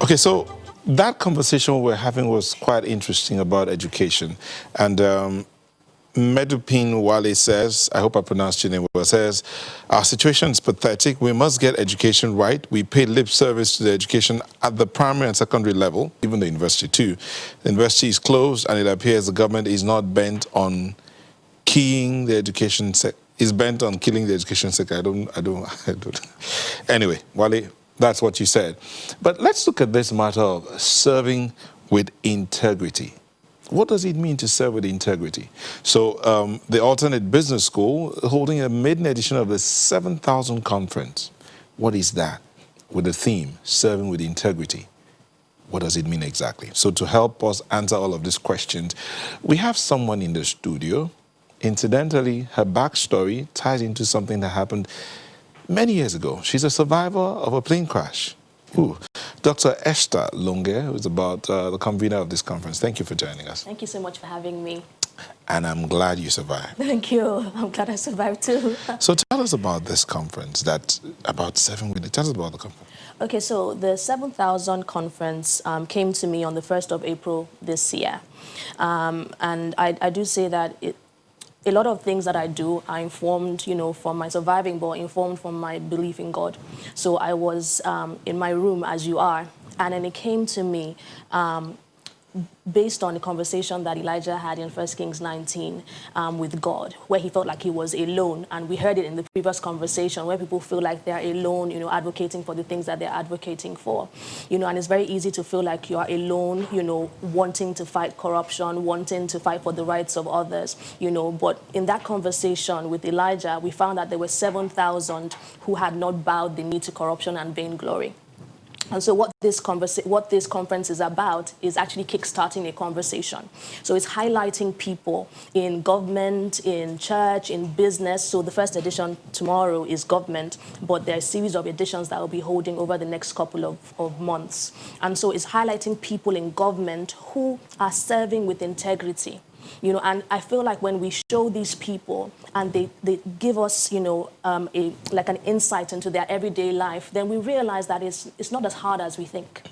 Okay, so that conversation we're having was quite interesting about education. And Medupin Wale says, I hope I pronounced your name well, says, our situation is pathetic. We must get education right. We pay lip service to the education at the primary and secondary level, even the university too. The university is closed, and it appears the government is not bent on keying the education sector. Is bent on killing the education sector. I don't. Anyway, Wale, that's what you said. But let's look at this matter of serving with integrity. What does it mean to serve with integrity? So the Alternate Business School holding a maiden edition of the 7,000 conference. What is that? With the theme, serving with integrity. What does it mean exactly? So to help us answer all of these questions, we have someone in the studio. Incidentally, her backstory ties into something that happened many years ago. She's a survivor of a plane crash. Ooh. Dr. Esther Longe, who's about the convener of this conference. Thank you for joining us. Thank you so much for having me. And I'm glad you survived. Thank you. I'm glad I survived too. So tell us about this conference, about 7 weeks. Tell us about the conference. Okay, so the 7,000 conference came to me on the 1st of April this year. And I do say that a lot of things that I do are informed, from my surviving, but informed from my belief in God. So I was in my room, as you are, and then it came to me based on the conversation that Elijah had in 1 Kings 19 with God, where he felt like he was alone. And we heard it in the previous conversation, where people feel like they're alone, advocating for the things that they're advocating for. And it's very easy to feel like you are alone, wanting to fight corruption, wanting to fight for the rights of others, But in that conversation with Elijah, we found that there were 7,000 who had not bowed the knee to corruption and vainglory. And so what this conference is about is actually kickstarting a conversation. So it's highlighting people in government, in church, in business. So the first edition tomorrow is government, but there are a series of editions that will be holding over the next couple of months. And so it's highlighting people in government who are serving with integrity. And I feel like when we show these people and they give us, like an insight into their everyday life, then we realize that it's not as hard as we think.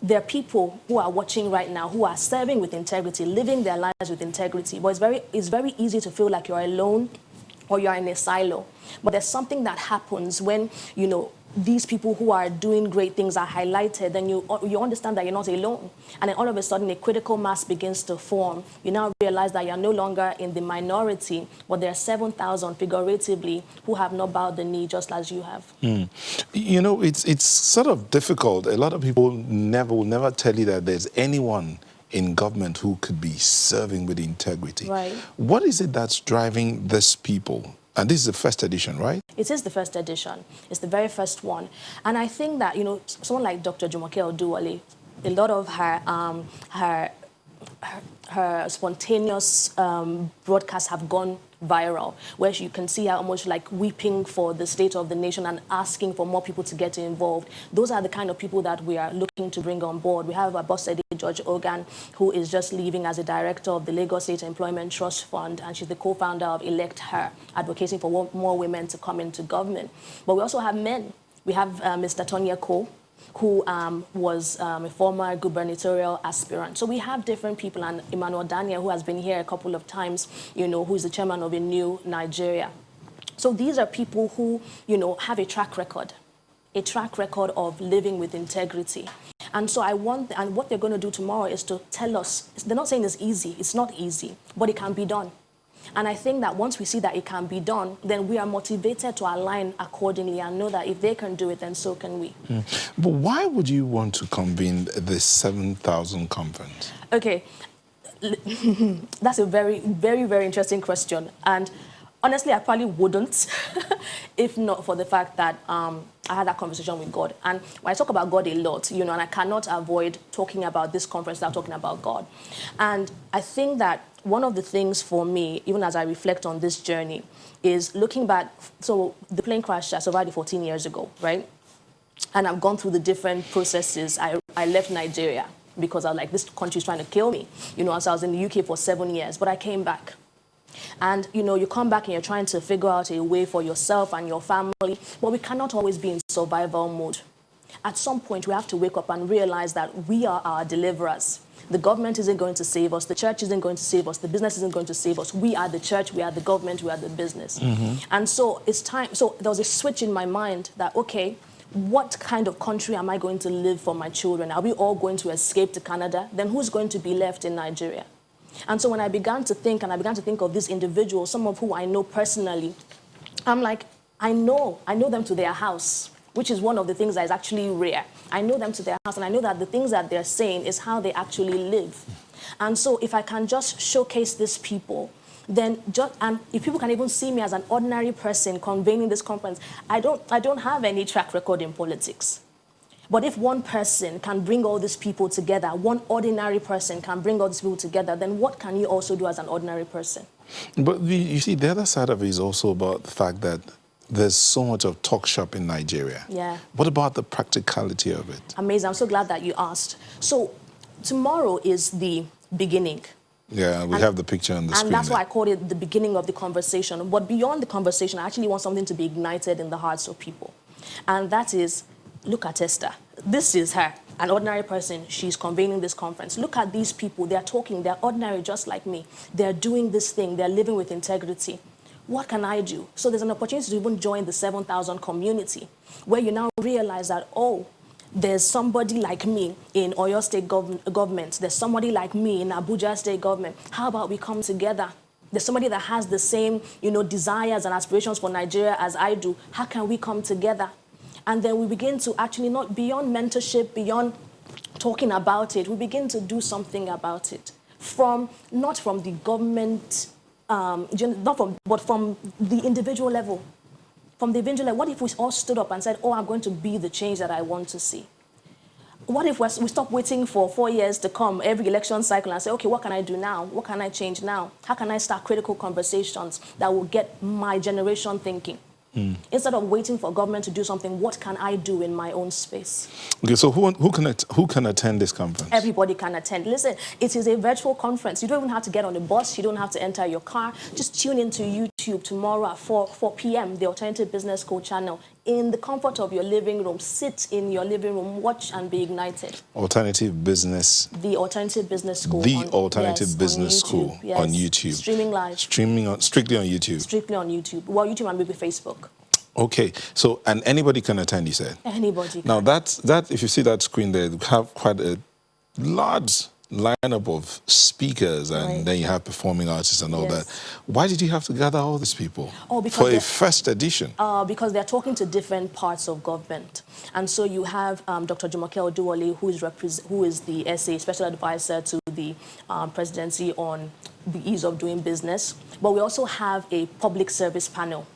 There are people who are watching right now who are serving with integrity, living their lives with integrity. But it's very easy to feel like you're alone or you're in a silo. But there's something that happens when, these people who are doing great things are highlighted, then you understand that you're not alone. And then all of a sudden, a critical mass begins to form. You now realize that you're no longer in the minority, but there are 7,000 figuratively who have not bowed the knee just as you have. It's sort of difficult. A lot of people will never tell you that there's anyone in government who could be serving with integrity. Right. What is it that's driving these people? And this is the first edition, right? It is the first edition. It's the very first one. And I think that, someone like Dr. Jumoke Oduwole, a lot of her spontaneous broadcasts have gone viral, where you can see her almost like weeping for the state of the nation and asking for more people to get involved. Those are the kind of people that we are looking to bring on board. We have Abosede George Ogan, who is just leaving as a director of the Lagos State Employment Trust Fund, and she's the co-founder of Elect Her, advocating for more women to come into government. But we also have men. We have Mr. Tonya Cole, who was a former gubernatorial aspirant. So we have different people, and Emmanuel Daniel, who has been here a couple of times, who is the chairman of a new Nigeria. So these are people who, have a track record of living with integrity. And so and what they're going to do tomorrow is to tell us, they're not saying it's easy, it's not easy, but it can be done. And I think that once we see that it can be done, then we are motivated to align accordingly and know that if they can do it, then so can we. But why would you want to convene this 7,000 conference? Okay, that's a very, very, very interesting question. And honestly, I probably wouldn't if not for the fact that I had that conversation with God. And when I talk about God a lot, and I cannot avoid talking about this conference without talking about God. And I think that one of the things for me, even as I reflect on this journey, is looking back. So the plane crash, I survived it 14 years ago, right? And I've gone through the different processes. I left Nigeria because I was like, this country is trying to kill me. So I was in the UK for 7 years, but I came back. And, you come back and you're trying to figure out a way for yourself and your family, but we cannot always be in survival mode. At some point, we have to wake up and realize that we are our deliverers. The government isn't going to save us. The church isn't going to save us. The business isn't going to save us. We are the church. We are the government. We are the business. And so it's time. So there was a switch in my mind that, okay, what kind of country am I going to live for my children? Are we all going to escape to Canada? Then who's going to be left in Nigeria? And so when I began to think, and I began to think of these individuals, some of who I know personally, I'm like, I know them to their house, which is one of the things that is actually rare. I know them to their house, and I know that the things that they're saying is how they actually live. And so if I can just showcase these people, then and if people can even see me as an ordinary person convening this conference, I don't have any track record in politics. But if one person can bring all these people together, one ordinary person can bring all these people together, then what can you also do as an ordinary person? But you see, the other side of it is also about the fact that there's so much of talk shop in Nigeria. Yeah. What about the practicality of it? Amazing. I'm so glad that you asked. So tomorrow is the beginning. Yeah, we have the picture on the screen. And that's there. why I called it the beginning of the conversation. But beyond the conversation, I actually want something to be ignited in the hearts of people. And that is, look at Esther. This is her, an ordinary person. She's convening this conference. Look at these people. They're talking. They're ordinary just like me. They're doing this thing. They're living with integrity. What can I do? So there's an opportunity to even join the 7,000 community, where you now realize that, oh, there's somebody like me in Oyo State government. There's somebody like me in Abuja State government. How about we come together? There's somebody that has the same, desires and aspirations for Nigeria as I do. How can we come together? And then we begin to actually, not beyond mentorship, beyond talking about it, we begin to do something about it. Not from the government, but from the individual level. From the individual level, what if we all stood up and said, oh, I'm going to be the change that I want to see? What if we stop waiting for 4 years to come every election cycle and say, okay, what can I do now? What can I change now? How can I start critical conversations that will get my generation thinking? Instead of waiting for government to do something, what can I do in my own space? Okay, so who can attend this conference? Everybody can attend. Listen, it is a virtual conference. You don't even have to get on a bus. You don't have to enter your car. Just tune into YouTube tomorrow at 4 p.m., the Alternative Business School channel. In the comfort of your living room, sit in your living room, watch and be ignited. Alternative Business. The Alternative Business School. The Alternative Business School on YouTube. Streaming live. Strictly on YouTube. Strictly on YouTube. Well, YouTube and maybe Facebook. Okay, so and anybody can attend, you said? Anybody can. Now that if you see that screen there, you have quite a large lineup of speakers, and then you have performing artists and all that. Why did you have to gather all these people for a first edition? Because they're talking to different parts of government. And so you have Dr. Jumoke Oduwole, who is the SA Special Advisor to the presidency on the ease of doing business. But we also have a public service panel.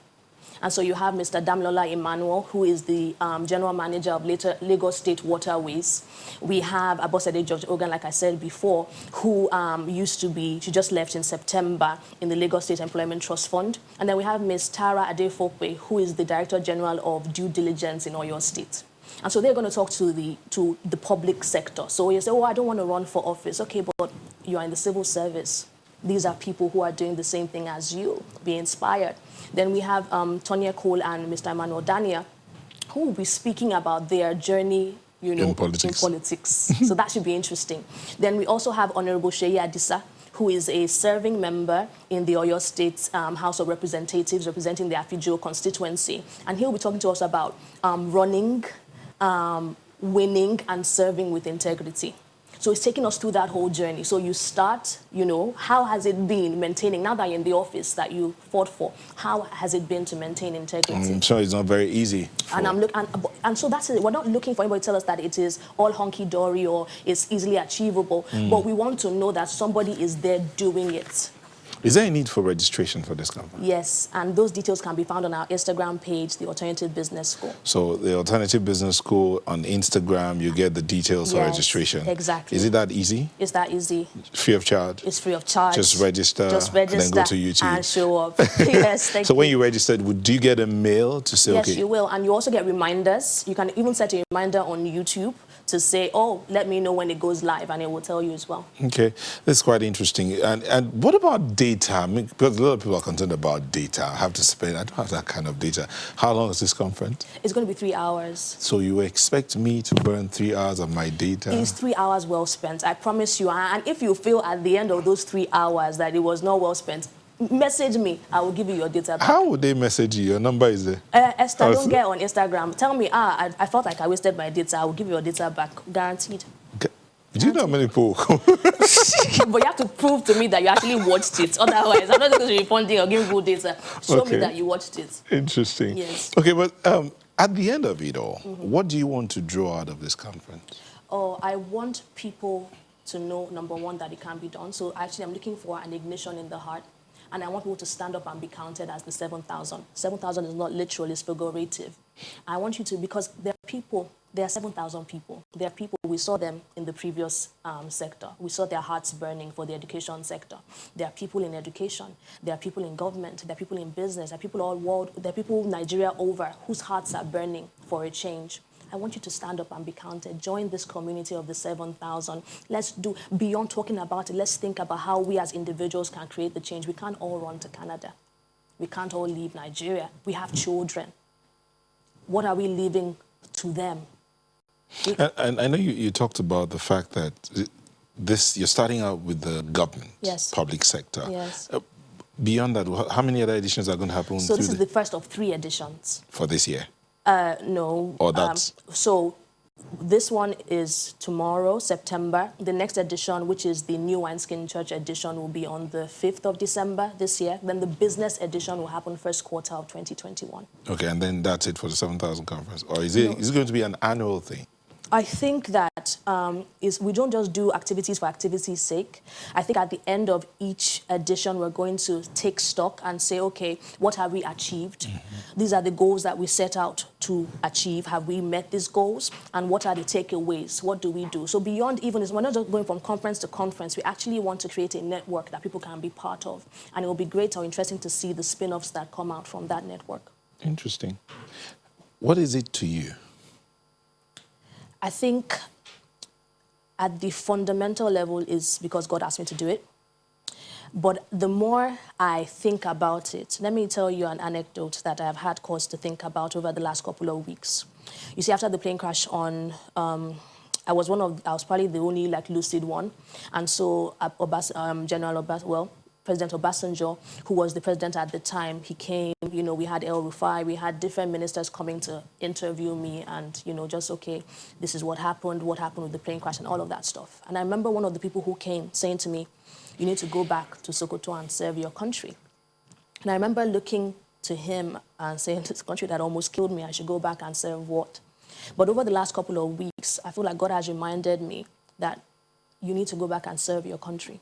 And so you have Mr. Damlola Emmanuel, who is the General Manager of Lagos State Waterways. We have Abosede George Ogan, like I said before, who she just left in September in the Lagos State Employment Trust Fund. And then we have Ms. Tara Adefokwe, who is the Director General of Due Diligence in Oyo State. And so they're going to talk to the public sector. So you say, oh, I don't want to run for office. Okay, but you are in the civil service. These are people who are doing the same thing as you. Be inspired. Then we have Tonya Cole and Mr. Emmanuel Dania, who will be speaking about their journey, in politics. So that should be interesting. Then we also have Honorable Sheyi Adisa, who is a serving member in the Oyo State House of Representatives, representing the Afijio constituency. And he'll be talking to us about running, winning, and serving with integrity. So it's taking us through that whole journey. So you start, how has it been maintaining, now that you're in the office that you fought for, how has it been to maintain integrity? I'm sure it's not very easy. And so that's it. We're not looking for anybody to tell us that it is all hunky-dory or it's easily achievable, but we want to know that somebody is there doing it. Is there a need for registration for this conference? Yes, and those details can be found on our Instagram page, the Alternative Business School. So the Alternative Business School on Instagram, you get the details for registration. Exactly. Is it that easy? It's that easy. Free of charge? It's free of charge. Just register and then go to YouTube. And show up. Yes, thank you. So when you registered, do you get a mail to say, yes, okay? you will. And you also get reminders. You can even set a reminder on YouTube to say, oh, let me know when it goes live, and it will tell you as well. Okay, that's quite interesting. And what about data? I mean, because a lot of people are concerned about data. I don't have that kind of data. How long is this conference? It's going to be 3 hours. So you expect me to burn 3 hours of my data? It's 3 hours well spent, I promise you. And if you feel at the end of those 3 hours that it was not well spent, message me. I will give you your data back. How would they message you? Your number is there. Esther, don't get on Instagram. Tell me, I felt like I wasted my data. I will give you your data back, guaranteed. Okay. Do you know how many people? But you have to prove to me that you actually watched it. Otherwise, I'm not going to be refunding or giving full data. Show me that you watched it. Interesting. Yes. Okay, but at the end of it all, what do you want to draw out of this conference? Oh, I want people to know, number one, that it can be done. So actually, I'm looking for an ignition in the heart. And I want people to stand up and be counted as the 7,000. 7,000 is not literal, it's figurative. I want you to, because there are people, there are 7,000 people. There are people, we saw them in the previous sector. We saw their hearts burning for the education sector. There are people in education. There are people in government. There are people in business. There are people all world. There are people Nigeria over whose hearts are burning for a change. I want you to stand up and be counted. Join this community of the 7,000. Let's do, beyond talking about it, let's think about how we as individuals can create the change. We can't all run to Canada. We can't all leave Nigeria. We have children. What are we leaving to them? And I know you talked about the fact that you're starting out with the government, yes, public sector. Yes. Beyond that, how many other editions are going to happen? So this is the first of 3 editions. For this year? No. Or that's... so this one is tomorrow, September. The next edition, which is the New Wineskin Church edition, will be on the 5th of December this year. Then the business edition will happen first quarter of 2021. Okay, and then that's it for the 7,000 conference? Or is it going to be an annual thing? I think that we don't just do activities for activity's sake. I think at the end of each edition, we're going to take stock and say, okay, what have we achieved? These are the goals that we set out to achieve. Have we met these goals? And what are the takeaways? What do we do? So beyond even this, we're not just going from conference to conference. We actually want to create a network that people can be part of. And it will be great or interesting to see the spin-offs that come out from that network. Interesting. What is it to you? I think at the fundamental level is because God asked me to do it. But the more I think about it, let me tell you an anecdote that I've had cause to think about over the last couple of weeks. You see, after the plane crash on, I was probably the only lucid one. And so President Obasanjo, who was the president at the time, he came, we had El Rufai, we had different ministers coming to interview me and, just, okay, this is what happened with the plane crash and all of that stuff. And I remember one of the people who came saying to me, you need to go back to Sokoto and serve your country. And I remember looking to him and saying, this country that almost killed me, I should go back and serve what? But over the last couple of weeks, I feel like God has reminded me that you need to go back and serve your country.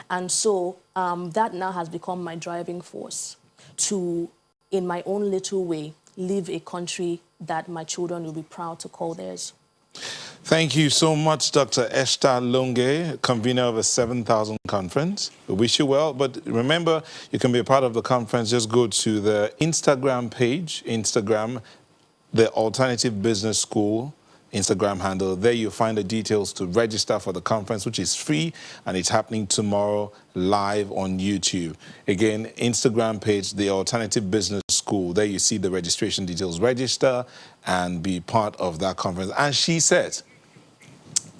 And so that now has become my driving force to, in my own little way, live a country that my children will be proud to call theirs. Thank you so much, Dr. Esther Longe, convener of a 7,000 conference. We wish you well, but remember, you can be a part of the conference. Just go to the Instagram page, the Alternative Business School Instagram handle. There you'll find the details to register for the conference, which is free, and it's happening tomorrow live on YouTube. Again, Instagram page, the Alternative Business School. There you see the registration details. Register and be part of that conference. And she said,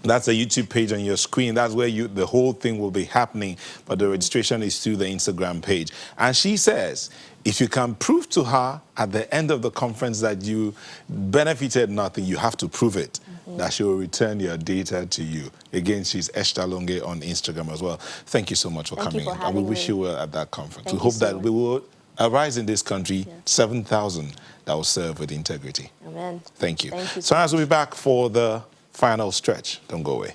that's a YouTube page on your screen. That's where the whole thing will be happening. But the registration is through the Instagram page. And she says, if you can prove to her at the end of the conference that you benefited nothing, you have to prove it, that she will return your data to you. Again, she's Esther Longe on Instagram as well. Thank you so much for coming in. And we wish you well at that conference. We hope that we will arise in this country, 7,000 that will serve with integrity. Amen. Thank you. Thank you. So as we'll be back for the final stretch. Don't go away.